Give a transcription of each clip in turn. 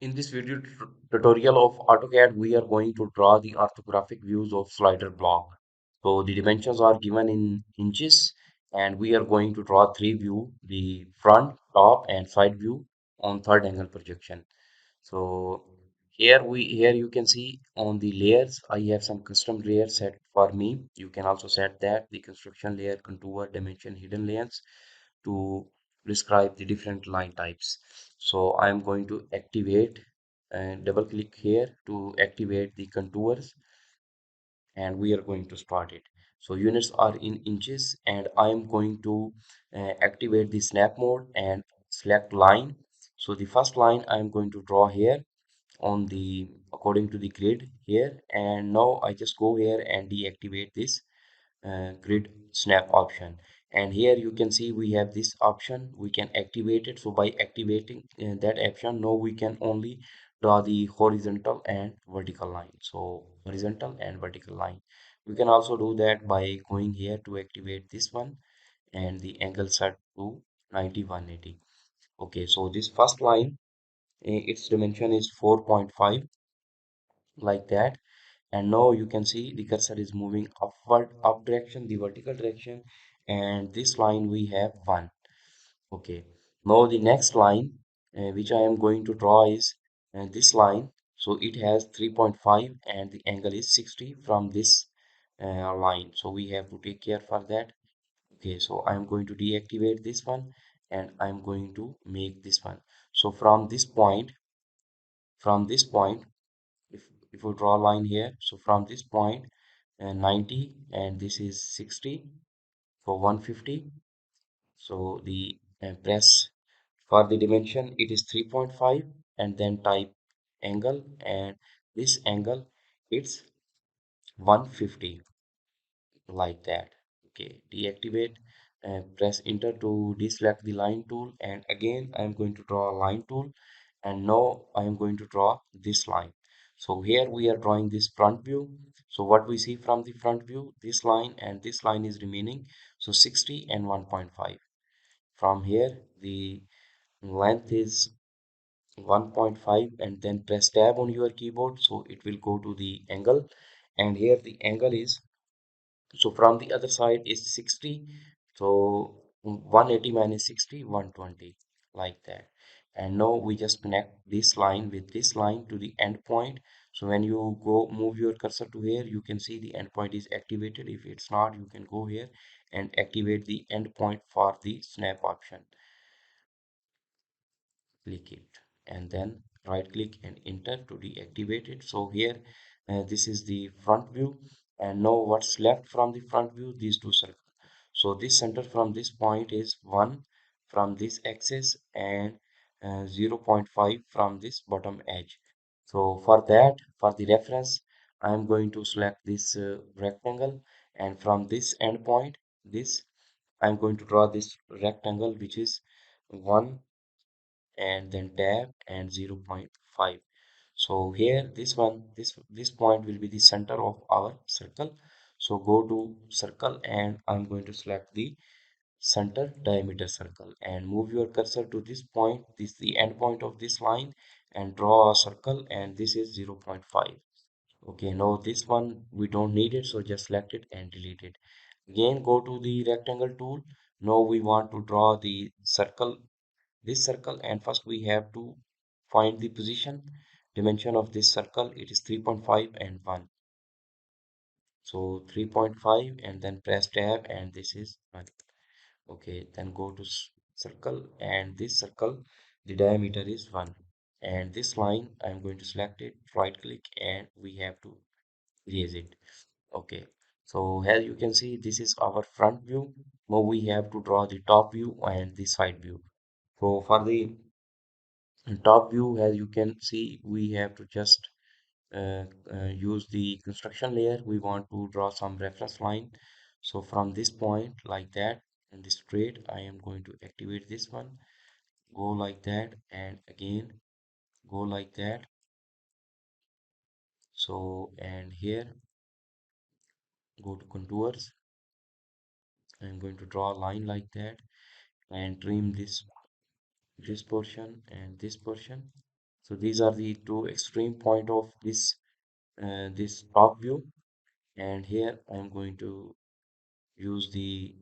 In this video tutorial of AutoCAD, we are going to draw the orthographic views of slider block. So the dimensions are given in inches, and we are going to draw three view, the front, top, and side view on third angle projection. So here you can see on the layers, I have some custom layers set for me. You can also set that the construction layer, contour, dimension, hidden layers to describe the different line types. So I'm going to activate and double click here to activate the contours, and we are going to start it. So units are in inches, and I'm going to activate the snap mode and select line. So the first line I'm going to draw here on the according to the grid here, and now I just go here and deactivate this grid snap option. And here you can see we have this option, we can activate it. So by activating that option, now we can only draw the horizontal and vertical line. So horizontal and vertical line, we can also do that by going here to activate this one, and the angle set to 90 180. Okay, so this first line, its dimension is 4.5, like that. And now you can see the cursor is moving upward, up direction, the vertical direction, and this line we have 1. Okay, now the next line which I am going to draw is this line. So it has 3.5 and the angle is 60 from this line, so we have to take care for that. Okay, so I am going to deactivate this one, and I am going to make this one. So from this point, if we draw a line here, so from this point 90, and this is 60 for 150. So the press for the dimension, it is 3.5, and then type angle, and this angle, it's 150, like that. Okay, deactivate, press enter to deselect the line tool, and again I'm going to draw a line tool, and now I am going to draw this line. So here we are drawing this front view. So what we see from the front view, this line and this line is remaining, so 60 and 1.5. From here the length is 1.5, and then press tab on your keyboard, so it will go to the angle. And here the angle is, so from the other side is 60, so 180 minus 60, 120, like that. And now we just connect this line with this line to the end point. So when you go move your cursor to here, you can see the endpoint is activated. If it's not, you can go here and activate the endpoint for the snap option. Click it, and then right click and enter to deactivate it. So here this is the front view, and now what's left from the front view, these two circles. So this center from this point is 1 from this axis, and 0.5 from this bottom edge. So for that, for the reference, I am going to select this rectangle, and from this endpoint, this I'm going to draw this rectangle, which is 1, and then tab and 0.5. So here this point will be the center of our circle. So go to circle, and I'm going to select the center diameter circle, and move your cursor to this point, this is the end point of this line, and draw a circle, and this is 0.5. Okay, now this one we don't need it, so just select it and delete it. Again, go to the rectangle tool. Now we want to draw the circle, this circle, and first we have to find the position dimension of this circle. It is 3.5 and 1. So 3.5, and then press tab, and this is 1. Okay, then go to circle, and this circle, the diameter is 1. And this line I'm going to select it, right click, and we have to erase it. Okay, so as you can see, this is our front view. Now we have to draw the top view and the side view. So for the top view, as you can see, we have to just use the construction layer. We want to draw some reference line. So from this point, like that, and this straight, I am going to activate this one. Go like that, and again go like that. So, and here go to contours. I'm going to draw a line like that, and trim this portion and this portion. So these are the two extreme point of this top view. And here I'm going to use the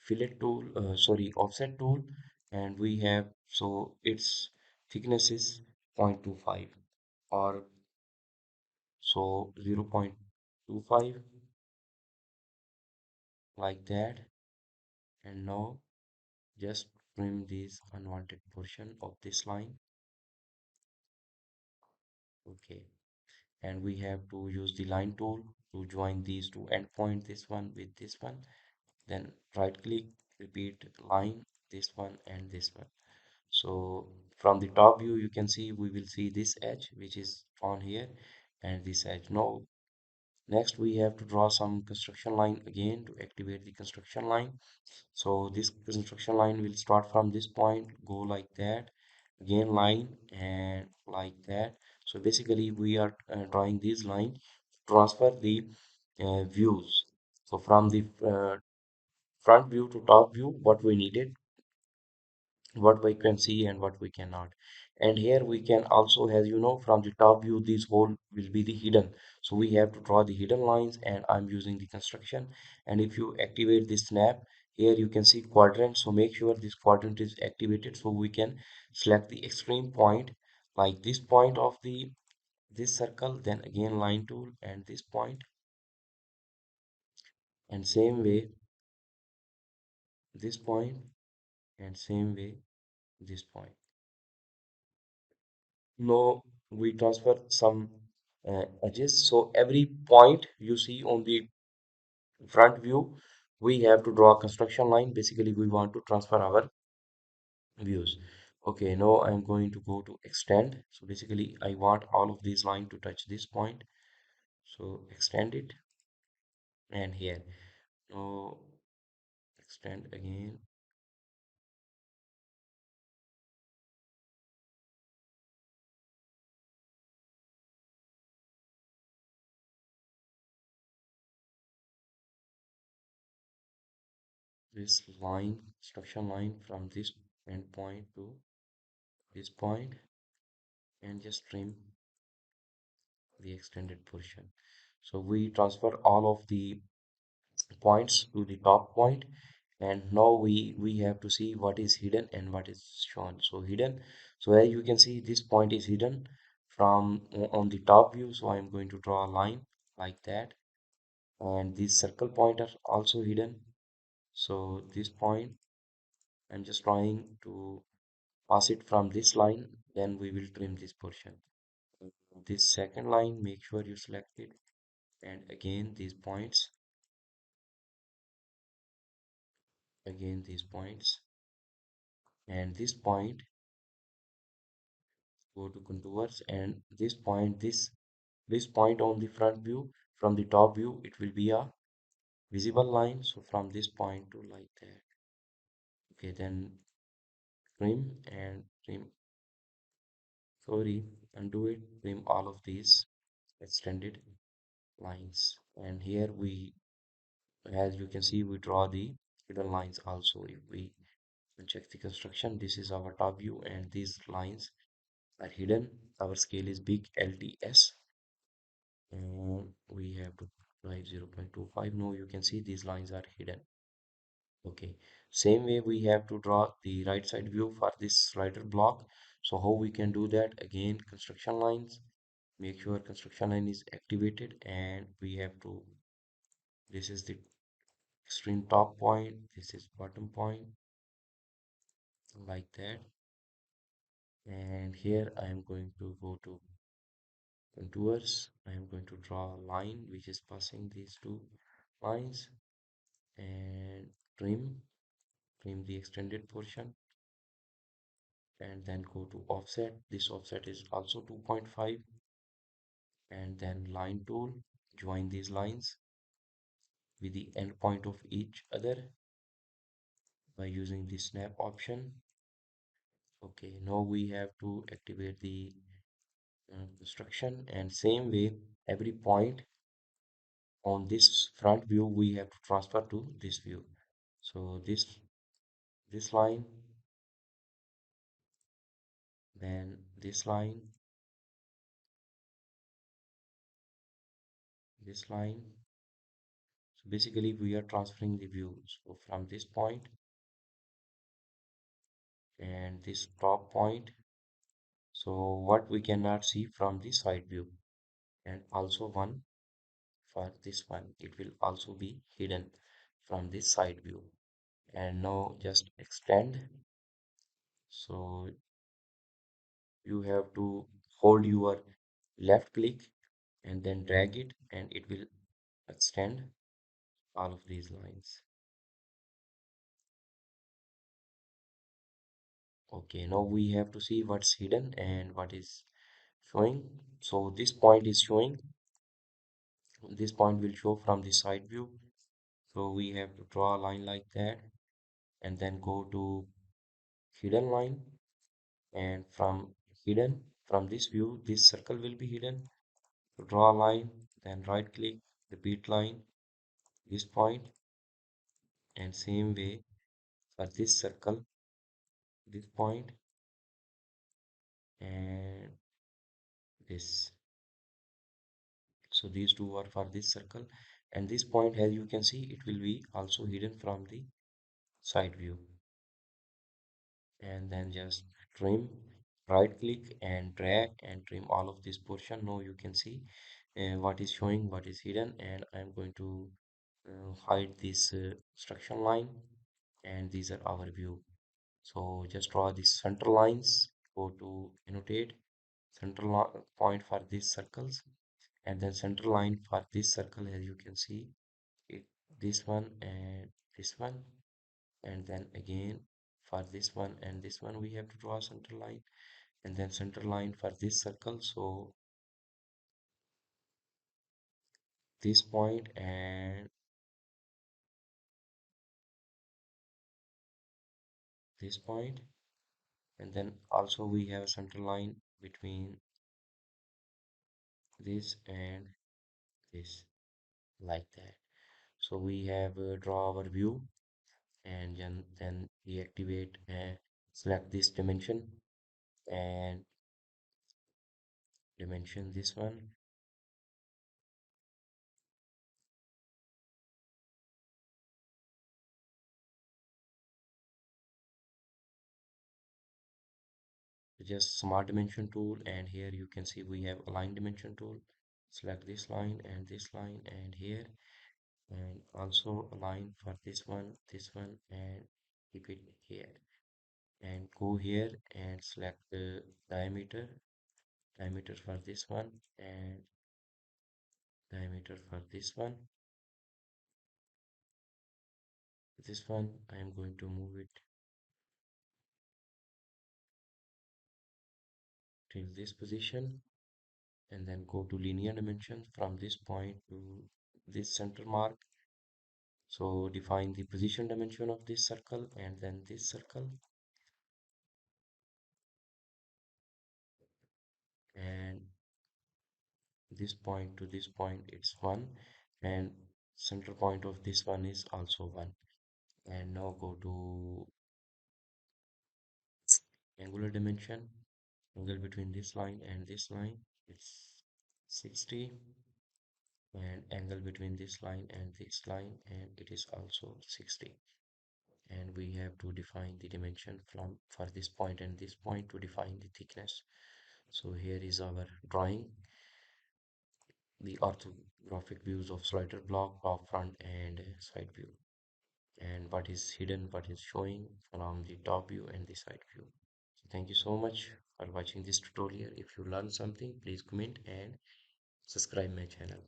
fillet tool, sorry, offset tool, and we have, so its thickness is 0.25 or so 0.25, like that. And now just trim this unwanted portion of this line. Okay, and we have to use the line tool to join these two endpoints, this one with this one. Then right click, repeat line, this one and this one. So from the top view, you can see we will see this edge which is on here and this edge. Now, next we have to draw some construction line again to activate the construction line. So this construction line will start from this point, go like that, again line and like that. So basically we are drawing this line to transfer the views. So from the front view to top view, what we needed, what we can see and what we cannot. And here we can also, as you know, from the top view this whole will be the hidden, so we have to draw the hidden lines, and I'm using the construction. And if you activate this snap, here you can see quadrant, so make sure this quadrant is activated so we can select the extreme point, like this point of the this circle, then again line tool and this point, and same way this point, and same way this point. Now we transfer some edges. So every point you see on the front view, we have to draw a construction line. Basically, we want to transfer our views. Okay, now I'm going to go to extend. So basically, I want all of these lines to touch this point. So extend it, and here. Now extend again. This line, construction line from this endpoint to this point, and just trim the extended portion. So we transfer all of the points to the top point, and now we have to see what is hidden and what is shown. So hidden, so as you can see this point is hidden from on the top view, so I'm going to draw a line like that, and this circle point are also hidden. So this point I'm just trying to pass it from this line, then we will trim this portion. This second line, make sure you select it, and again these points, again these points, and this point, go to contours, and this point on the front view, from the top view it will be a visible line, so from this point to like that. Okay, then trim and trim, sorry, undo it, trim all of these extended lines. And here we, as you can see, we draw the hidden lines also. If we check the construction, this is our top view and these lines are hidden. Our scale is big LTS, and we have to write 0.25. Now you can see these lines are hidden. Okay, same way we have to draw the right side view for this slider block. So how we can do that? Again, construction lines, make sure construction line is activated, and we have to, this is the extreme top point, this is bottom point, like that. And here I am going to go to contours. I am going to draw a line which is passing these two lines, and trim the extended portion, and then go to offset. This offset is also 2.5, and then line tool, join these lines with the end point of each other by using the snap option. Okay, now we have to activate the construction, and same way every point on this front view we have to transfer to this view. So this line, then this line, this line. So basically we are transferring the view. So from this point and this top point. So what we cannot see from the side view, and also one for this one, it will also be hidden from this side view. And now just extend. So you have to hold your left click and then drag it, and it will extend all of these lines. Okay, now we have to see what's hidden and what is showing. So this point is showing. This point will show from the side view. So we have to draw a line like that and then go to hidden line, and from hidden, from this view, this circle will be hidden. So draw a line, then right click, repeat line, this point, and same way for this circle, this point, and this. So these two are for this circle, and this point, as you can see, it will be also hidden from the side view. And then just trim, right click and drag and trim all of this portion. Now you can see what is showing, what is hidden, and I'm going to hide this structure line, and these are our view. So just draw these center lines, go to annotate center point for these circles, and then center line for this circle. As you can see it, this one and this one, and then again for this one and this one we have to draw a center line, and then center line for this circle. So this point and this point, and then also we have a center line between this and this, like that. So we have draw our view, and then we activate select this dimension and dimension this one. Just smart dimension tool, and here you can see we have align dimension tool. Select this line and this line and here, and also align for this one, and keep it here, and go here and select the diameter for this one, and diameter for this one I am going to move it till this position, and then go to linear dimension from this point to this center mark. So define the position dimension of this circle and then this circle, and this point to this point it's 1, and center point of this one is also 1. And now go to angular dimension, angle between this line and this line, it's 60, and angle between this line and this line, and it is also 60. And we have to define the dimension from for this point and this point to define the thickness. So here is our drawing, the orthographic views of slider block, top, front, and side view, and what is hidden, what is showing from the top view and the side view. So thank you so much for watching this tutorial. If you learned something, please comment and subscribe my channel.